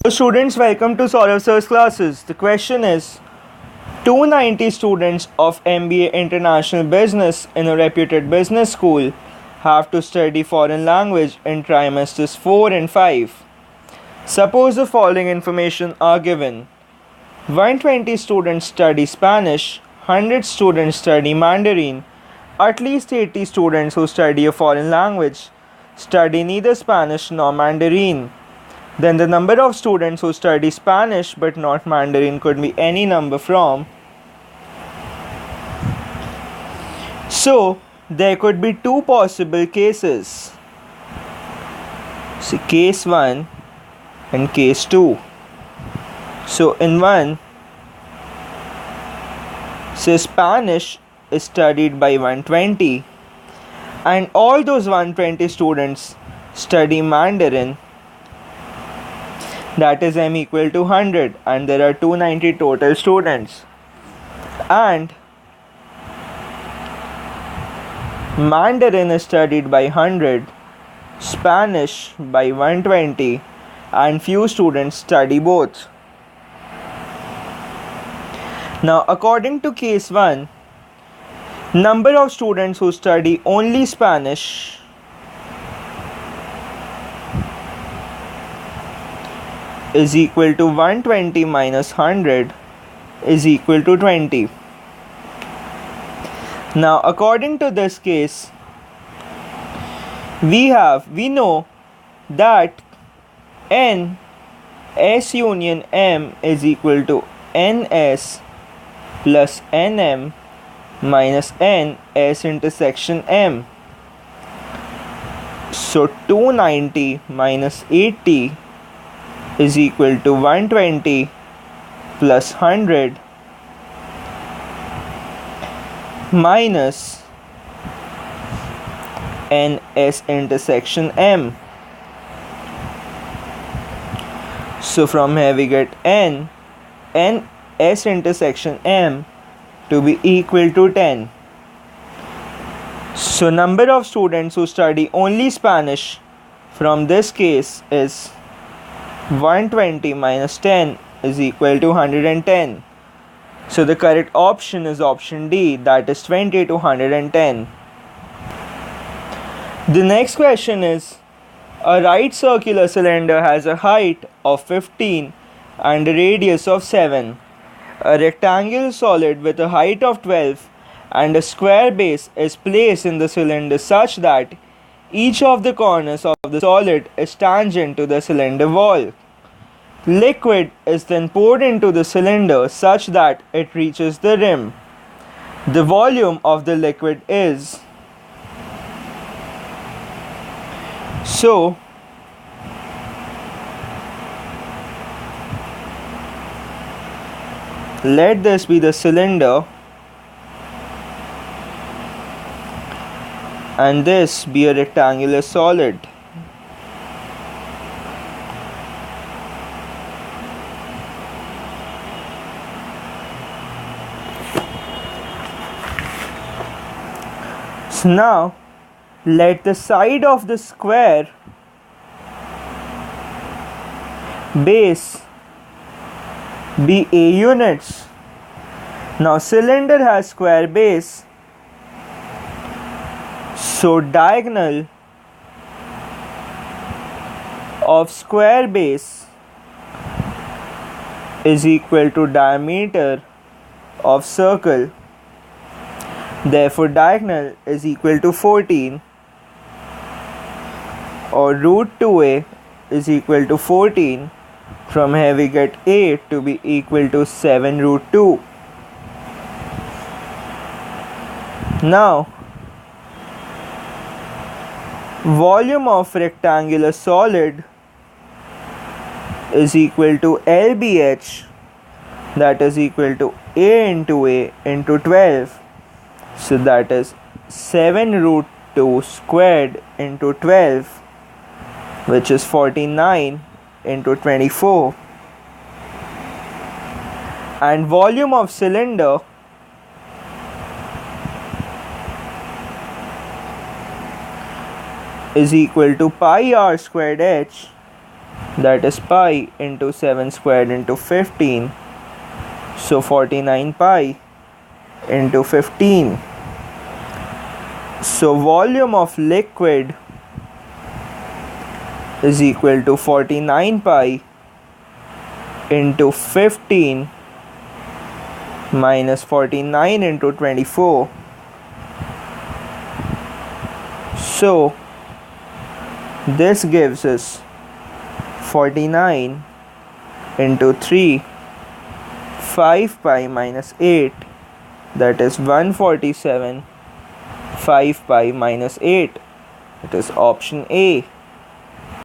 So students, welcome to SOURAV sir's classes. The question is, 290 students of MBA International Business in a reputed business school have to study foreign language in trimesters 4 and 5. Suppose the following information are given. 120 students study Spanish, 100 students study Mandarin, at least 80 students who study a foreign language study neither Spanish nor Mandarin. Then the number of students who study Spanish but not Mandarin could be any number from. So there could be two possible cases. So case 1 and case 2. So in one, say Spanish is studied by 120 and all those 120 students study Mandarin. That is m equal to 100 and there are 290 total students. And Mandarin is studied by 100, Spanish by 120 and few students study both. Now according to case 1, number of students who study only Spanish is equal to 120 minus 100 is equal to 20. Now according to this case, we know that n s union m is equal to ns plus nm minus n s intersection m. So 290 minus 80 is equal to 120 plus 100 minus n s intersection m. So from here we get n s intersection m to be equal to 10. So number of students who study only Spanish from this case is 120 minus 10 is equal to 110. So the correct option is option D, that is 20 to 110. The next question is, a right circular cylinder has a height of 15 and a radius of 7. A rectangular solid with a height of 12 and a square base is placed in the cylinder such that each of the corners of the solid is tangent to the cylinder wall. Liquid is then poured into the cylinder such that it reaches the rim. The volume of the liquid is. So let this be the cylinder and this be a rectangular solid. So now let the side of the square base be A units. Now cylinder has square base, so diagonal of square base is equal to diameter of circle. Therefore diagonal is equal to 14 or root 2a is equal to 14. From here we get a to be equal to 7 root 2. Now volume of rectangular solid is equal to LBH, that is equal to a into 12. So that is 7 root 2 squared into 12, which is 49 into 24. And volume of cylinder is equal to pi r squared h that is pi into 7 squared into 15. So 49 pi into 15. So volume of liquid is equal to 49 pi into 15 minus 49 into 24. So this gives us 49 into 3, 5 pi minus 8, that is 147, 5 pi minus 8. It is option A.